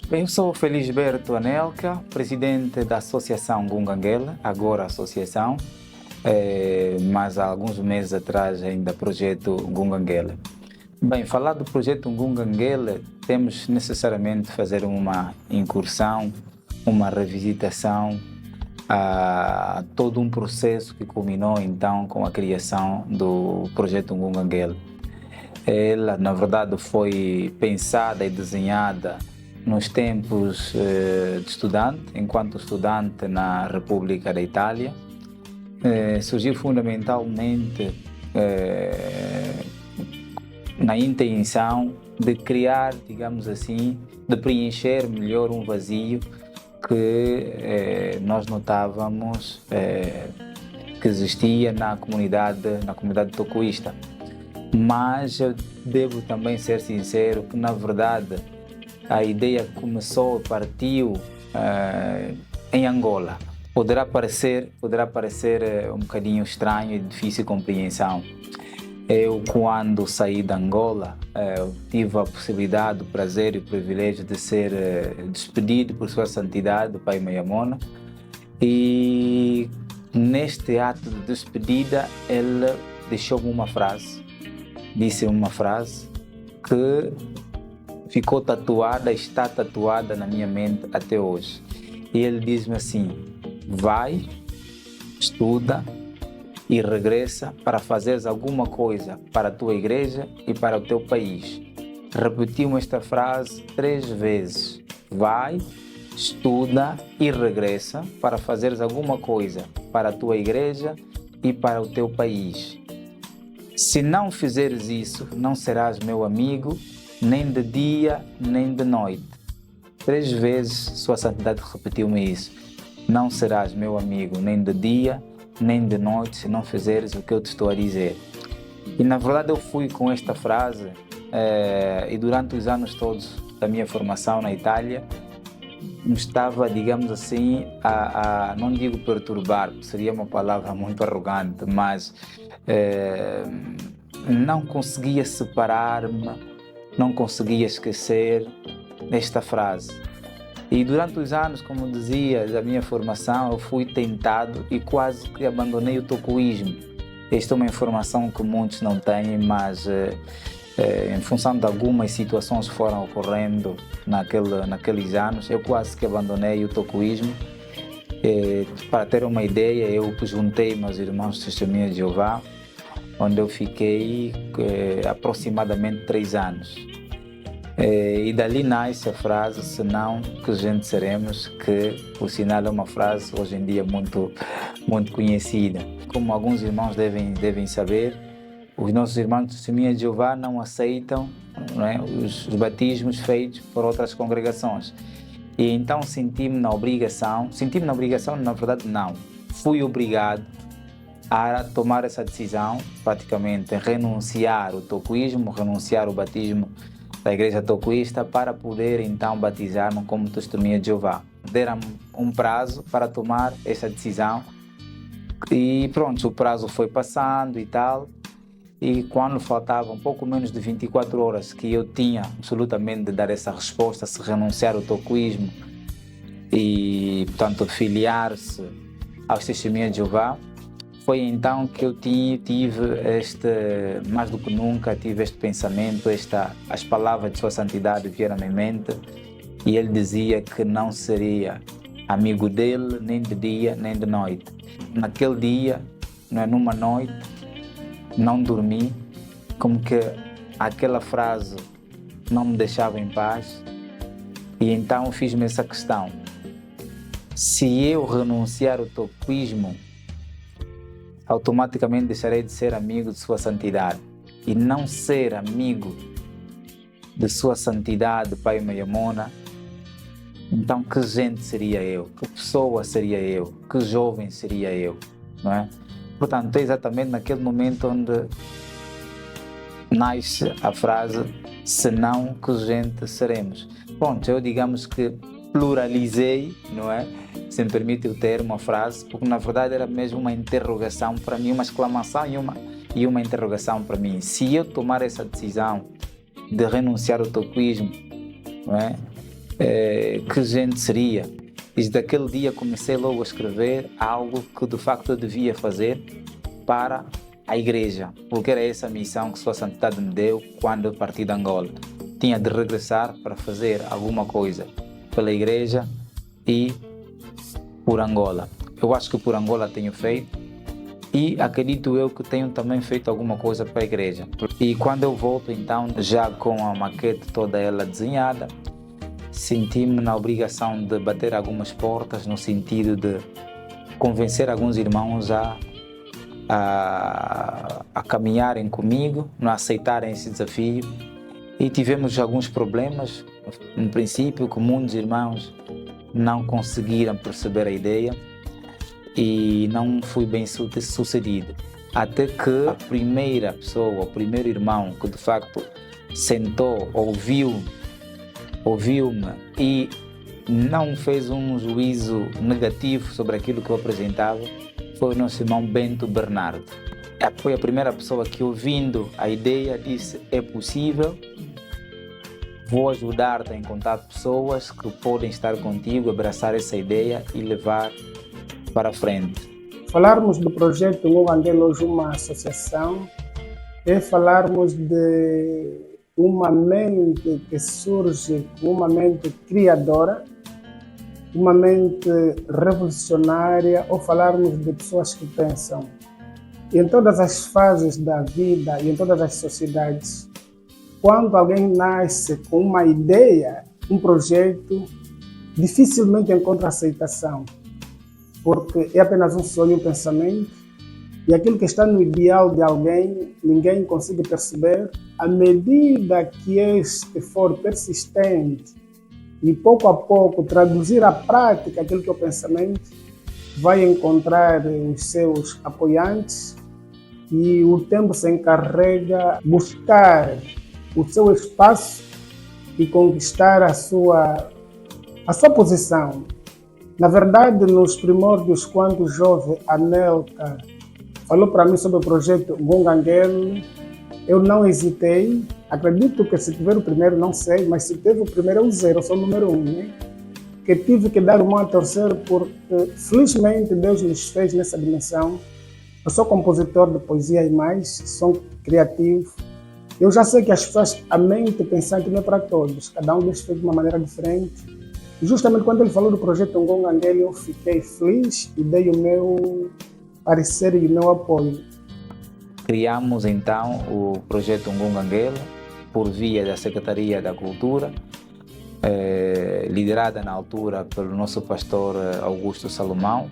Bem, eu sou Felisberto Anelka, presidente da Associação Gunganguele, agora Associação, mas há alguns meses atrás ainda projeto Gunganguele. Bem, falar do projeto Gunganguele, temos necessariamente fazer uma incursão, uma revisitação a todo um processo que culminou então com a criação do projeto Gunganguele. Ela, na verdade, foi pensada e desenhada nos tempos de estudante, enquanto estudante na República da Itália. Surgiu fundamentalmente na intenção de criar, digamos assim, de preencher melhor um vazio que nós notávamos que existia na comunidade tocoísta. Mas eu devo também ser sincero que, na verdade, a ideia partiu em Angola. Poderá parecer um bocadinho estranho e difícil de compreensão. Eu, quando saí de Angola, tive a possibilidade, o prazer e o privilégio de ser despedido por Sua Santidade, o Pai Mayamona, e neste ato de despedida ele deixou-me disse uma frase que ficou tatuada, está tatuada na minha mente até hoje. E ele diz-me assim: vai, estuda e regressa para fazeres alguma coisa para a tua igreja e para o teu país. Repetimos esta frase 3 vezes. Vai, estuda e regressa para fazeres alguma coisa para a tua igreja e para o teu país. Se não fizeres isso, não serás meu amigo, nem de dia, nem de noite. 3 vezes Sua Santidade repetiu-me isso. Não serás meu amigo, nem de dia, nem de noite, se não fizeres o que eu te estou a dizer. E na verdade eu fui com esta frase e durante os anos todos da minha formação na Itália, me estava, digamos assim, não digo perturbar, seria uma palavra muito arrogante, mas não conseguia separar-me, não conseguia esquecer esta frase. E durante os anos, como dizia, da minha formação, eu fui tentado e quase que abandonei o tocoísmo. Esta é uma informação que muitos não têm, mas em função de algumas situações que foram ocorrendo naqueles anos, eu quase que abandonei o tocoísmo. Para ter uma ideia, eu juntei meus irmãos de Testemunha de Jeová, onde eu fiquei aproximadamente 3 anos. E dali nasce a frase, senão que gente seremos, que por sinal é uma frase hoje em dia muito, muito conhecida. Como alguns irmãos devem saber, os nossos irmãos de Testemunha de Jeová não aceitam, não é, os batismos feitos por outras congregações. E então senti-me na obrigação, na verdade não, fui obrigado a tomar essa decisão, praticamente renunciar ao tocoísmo, renunciar ao batismo da igreja tocoísta para poder então batizar-me como Testemunha de Jeová. Deram um prazo para tomar essa decisão e pronto, o prazo foi passando e tal. E quando faltavam pouco menos de 24 horas que eu tinha absolutamente de dar essa resposta, se renunciar ao tocoísmo e, portanto, filiar-se aos Testemunhas de Jeová, foi então que eu tive mais do que nunca, tive este pensamento, as palavras de Sua Santidade vieram em mente e ele dizia que não seria amigo dele nem de dia nem de noite. Naquele dia, numa noite, não dormi, como que aquela frase não me deixava em paz, e então fiz-me essa questão: se eu renunciar ao tocoísmo, automaticamente deixarei de ser amigo de Sua Santidade, e não ser amigo de Sua Santidade, Pai Mayamona, então que gente seria eu? Que pessoa seria eu? Que jovem seria eu? Não é? Portanto, é exatamente naquele momento onde nasce a frase, senão que gente seremos. Pronto, eu digamos que pluralizei, não é? Se me permite o termo, a frase, porque na verdade era mesmo uma interrogação para mim, uma exclamação e uma interrogação para mim. Se eu tomar essa decisão de renunciar ao tocoísmo, não é? que gente seria. Desde daquele dia comecei logo a escrever algo que de facto eu devia fazer para a igreja, porque era essa a missão que Sua Santidade me deu quando eu parti de Angola. Tinha de regressar para fazer alguma coisa pela igreja e por Angola. Eu acho que por Angola tenho feito e acredito eu que tenho também feito alguma coisa para a igreja. E quando eu volto então, já com a maquete toda ela desenhada, senti-me na obrigação de bater algumas portas no sentido de convencer alguns irmãos a caminharem comigo, a aceitarem esse desafio. E tivemos alguns problemas, no princípio, que muitos irmãos não conseguiram perceber a ideia e não fui bem sucedido. Até que a primeira pessoa, o primeiro irmão que de facto sentou, ouviu-me e não fez um juízo negativo sobre aquilo que eu apresentava, foi o nosso irmão Bento Bernardo. Foi a primeira pessoa que, ouvindo a ideia, disse: é possível, vou ajudar-te a encontrar pessoas que podem estar contigo, abraçar essa ideia e levar para frente. Falarmos do projeto Ngongangele hoje, uma associação, é falarmos de uma mente que surge, uma mente criadora, uma mente revolucionária, ou falarmos de pessoas que pensam. Em todas as fases da vida e em todas as sociedades, quando alguém nasce com uma ideia, um projeto, dificilmente encontra aceitação, porque é apenas um sonho, um pensamento, e aquilo que está no ideal de alguém, ninguém consegue perceber. À medida que este for persistente e pouco a pouco traduzir à prática aquilo que é o pensamento, vai encontrar os seus apoiantes e o tempo se encarrega de buscar o seu espaço e conquistar a sua posição. Na verdade, nos primórdios, quando o jovem Anelka falou para mim sobre o projeto Ngongangele, eu não hesitei. Acredito que se tiver o primeiro, não sei, mas se teve o primeiro, é o zero, eu sou o número 1, né? Que tive que dar uma a torcer, porque felizmente Deus nos fez nessa dimensão. Eu sou compositor de poesia e mais, sou criativo. Eu já sei que as pessoas, a mente pensante não é para todos, cada um deles fez de uma maneira diferente. E justamente quando ele falou do projeto Ngongangele, eu fiquei feliz e dei o meu parecer e o meu apoio. Criamos então o projeto Ngongangele por via da Secretaria da Cultura, liderada na altura pelo nosso pastor Augusto Salomão,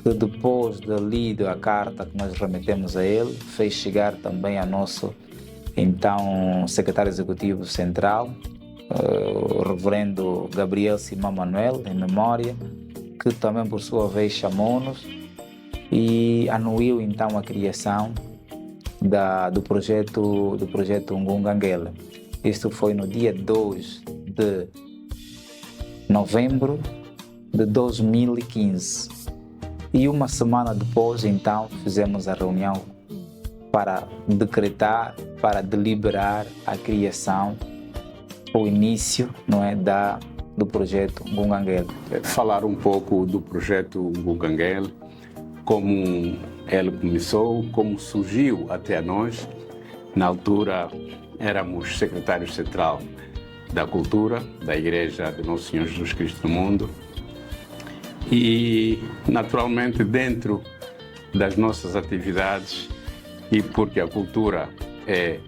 que depois de lido a carta que nós remetemos a ele, fez chegar também a nosso então secretário executivo central, o reverendo Gabriel Simão Manuel, em memória, que também por sua vez chamou-nos e anuiu então a criação do projeto Ngongangele. Isto foi no dia 2 de novembro de 2015. E uma semana depois, então, fizemos a reunião para decretar, para deliberar a criação, o início, não é, do projeto Ngongangele. Falar um pouco do projeto Ngongangele, como ele começou, como surgiu até nós. Na altura éramos secretário central da Cultura da Igreja de Nosso Senhor Jesus Cristo do Mundo e, naturalmente, dentro das nossas atividades, e porque a cultura é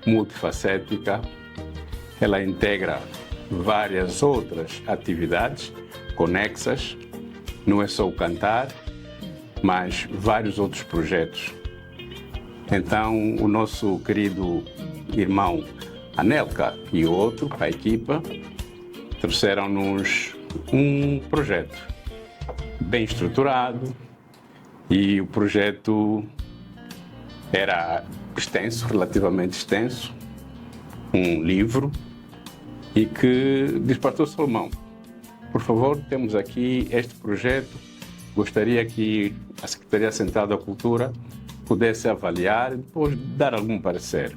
multifacética, ela integra várias outras atividades conexas, não é só o cantar, mas vários outros projetos. Então, o nosso querido irmão Anelka e outro, a equipa, trouxeram-nos um projeto bem estruturado e o projeto era extenso, relativamente extenso, um livro, e que diz para o Salomão: por favor, temos aqui este projeto, gostaria que a Secretaria Central da Cultura pudesse avaliar e depois dar algum parecer.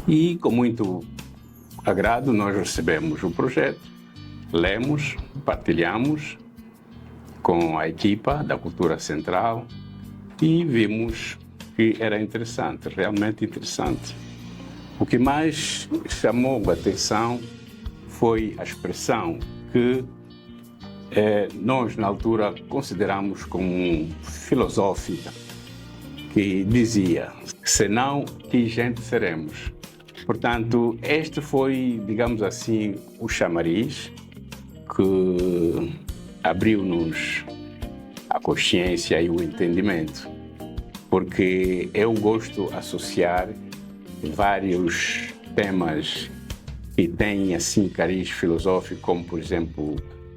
E com agrado, nós recebemos o projeto, lemos, partilhamos com a equipa da Cultura Central e vimos que era interessante, realmente interessante. O que mais chamou a atenção foi a expressão que nós, na altura, consideramos como filosófica, que dizia: senão, que gente seremos? Portanto, este foi, digamos assim, o chamariz que abriu-nos a consciência e o entendimento, porque eu gosto de associar vários temas que têm assim cariz filosófico, como por exemplo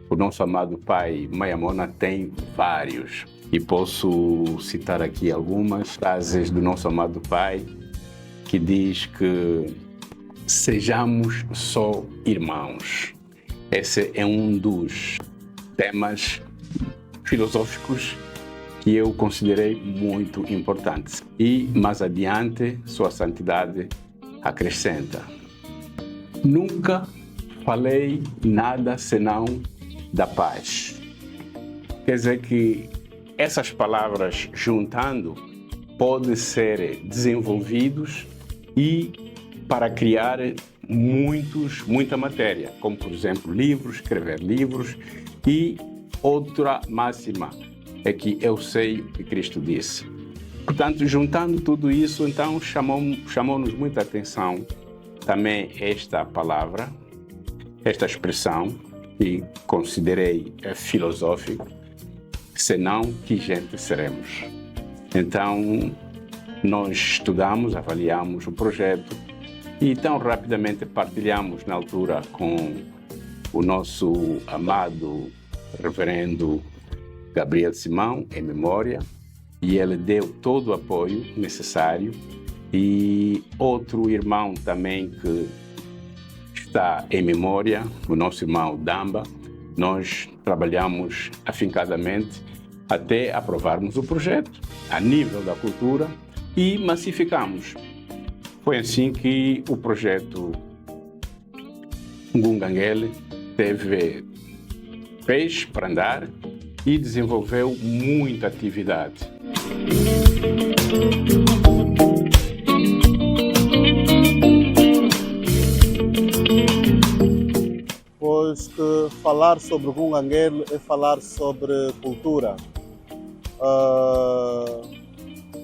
o nosso amado pai Mayamona tem vários, e posso citar aqui algumas frases do nosso amado pai que diz que sejamos só irmãos. Esse é um dos temas filosóficos que eu considerei muito importantes. E mais adiante, Sua Santidade acrescenta: nunca falei nada senão da paz. Quer dizer que essas palavras, juntando, podem ser desenvolvidos e para criar muita matéria, como por exemplo livros, escrever livros. E outra máxima é que eu sei o que Cristo disse. Portanto, juntando tudo isso, então chamou-nos muita atenção também esta palavra, esta expressão, que considerei filosófica: senão, que gente seremos? Então, nós estudamos, avaliamos o projeto e tão rapidamente partilhamos na altura com o nosso amado reverendo Gabriel Simão, em memória, e ele deu todo o apoio necessário. E outro irmão também que está em memória, o nosso irmão Damba, nós trabalhamos afincadamente até aprovarmos o projeto a nível da cultura e massificamos. Foi assim que o projeto Ngunganguele teve pés para andar e desenvolveu muita atividade. Pois que falar sobre Ngunganguele é falar sobre cultura.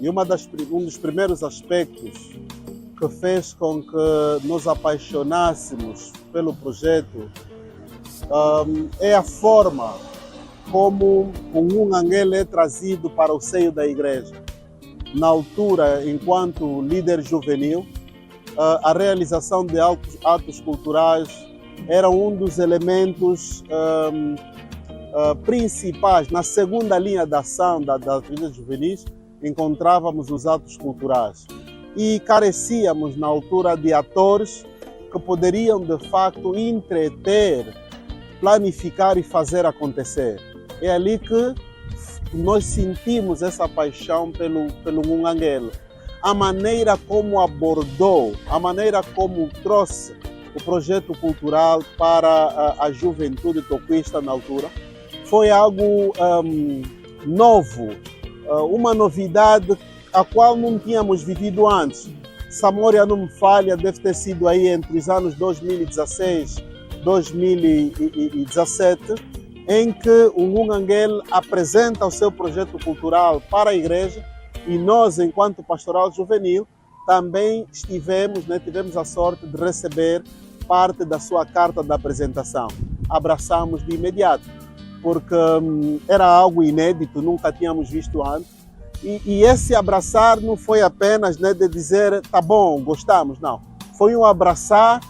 E um dos primeiros aspectos que fez com que nos apaixonássemos pelo projeto é a forma como o Ngunganguele é trazido para o seio da igreja. Na altura, enquanto líder juvenil, a realização de atos culturais era um dos elementos principais. Na segunda linha de ação das atividades juvenis, encontrávamos os atos culturais. E carecíamos, na altura, de atores que poderiam, de facto, entreter, planificar e fazer acontecer. É ali que nós sentimos essa paixão pelo Ngunganguele. A maneira como abordou, a maneira como trouxe o projeto cultural para a juventude toquista na altura, foi algo novo, uma novidade a qual não tínhamos vivido antes. Samória, não me falha, deve ter sido aí entre os anos 2016 e 2017, em que o Ngunganguele apresenta o seu projeto cultural para a igreja e nós, enquanto pastoral juvenil, também tivemos a sorte de receber parte da sua carta de apresentação. Abraçamos de imediato, porque era algo inédito, nunca tínhamos visto antes. E esse abraçar não foi apenas de dizer, tá bom, gostamos, não. Foi um abraçar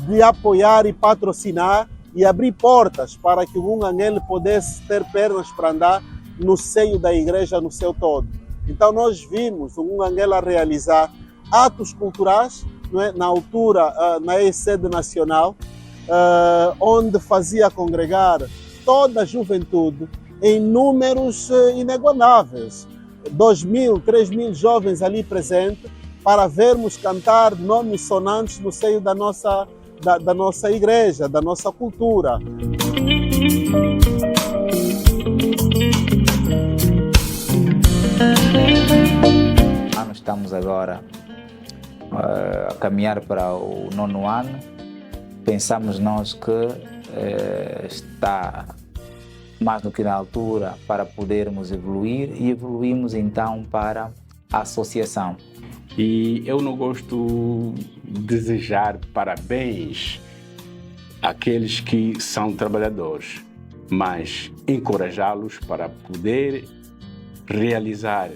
de apoiar e patrocinar e abrir portas para que o Ngunganguele pudesse ter pernas para andar no seio da igreja, no seu todo. Então nós vimos o Ngunganguele a realizar atos culturais, não é? Na altura, na sede nacional, onde fazia congregar toda a juventude em números inigualáveis. 2.000, 3.000 jovens ali presentes para vermos cantar nomes sonantes no seio da nossa da nossa igreja, da nossa cultura. Estamos agora a caminhar para o 9º ano. Pensamos nós que está mais do que na altura para podermos evoluir, e evoluímos então para a associação. E eu não gosto de desejar parabéns àqueles que são trabalhadores, mas encorajá-los para poder realizar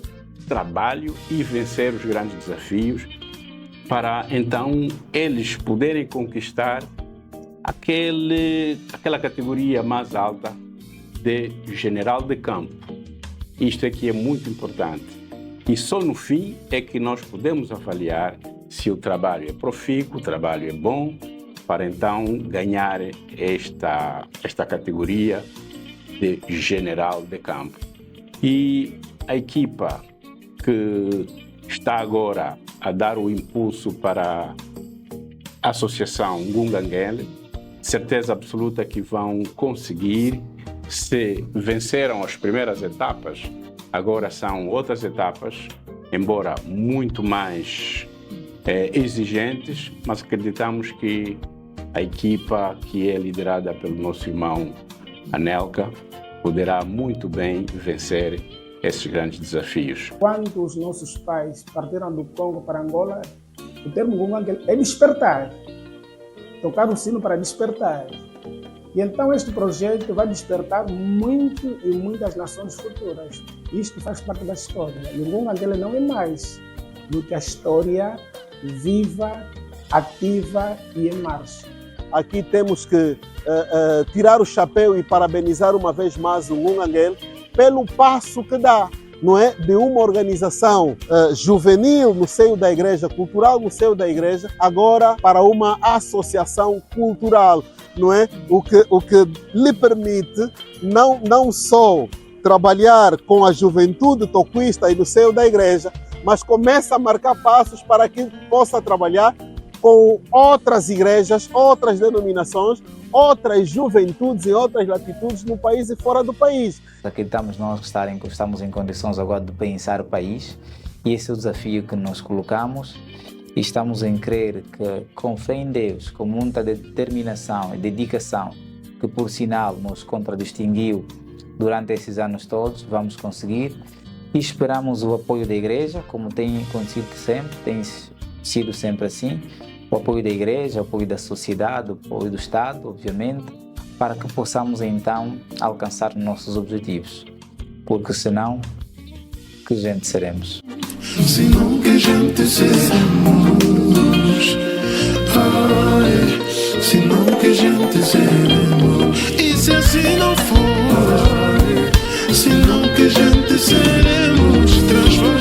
trabalho e vencer os grandes desafios, para então eles poderem conquistar aquela categoria mais alta de general de campo. Isto aqui é muito importante. E só no fim é que nós podemos avaliar se o trabalho é profícuo, o trabalho é bom, para então ganhar esta categoria de general de campo. E a equipa que está agora a dar o impulso para a Associação Ngungangele, certeza absoluta que vão conseguir. Se venceram as primeiras etapas, agora são outras etapas, embora muito mais exigentes, mas acreditamos que a equipa que é liderada pelo nosso irmão Anelka poderá muito bem vencer esses grandes desafios. Quando os nossos pais partiram do Congo para Angola, o termo Ngungangele é despertar, tocar o sino para despertar. E então este projeto vai despertar muito e muitas nações futuras. Isto faz parte da história. E o Ngungangele não é mais do que a história viva, ativa e em marcha. Aqui temos que tirar o chapéu e parabenizar uma vez mais o Ngungangele pelo passo que dá, não é? De uma organização juvenil no seio da igreja, cultural no seio da igreja, agora para uma associação cultural, não é? O que lhe permite não só trabalhar com a juventude toquista e no seio da igreja, mas começa a marcar passos para que possa trabalhar com outras igrejas, outras denominações, outras juventudes e outras latitudes no país e fora do país. Acreditamos nós que estamos em condições agora de pensar o país, e esse é o desafio que nos colocamos, e estamos em crer que, com fé em Deus, com muita determinação e dedicação, que por sinal nos contradistinguiu durante esses anos todos, vamos conseguir, e esperamos o apoio da igreja, como tem acontecido sempre, tem sido sempre assim, o apoio da igreja, o apoio da sociedade, o apoio do Estado, obviamente, para que possamos então alcançar nossos objetivos. Porque senão, que gente seremos? Senão que gente seremos? Ai, senão que gente seremos? E se assim não for? Senão que gente seremos? Transformar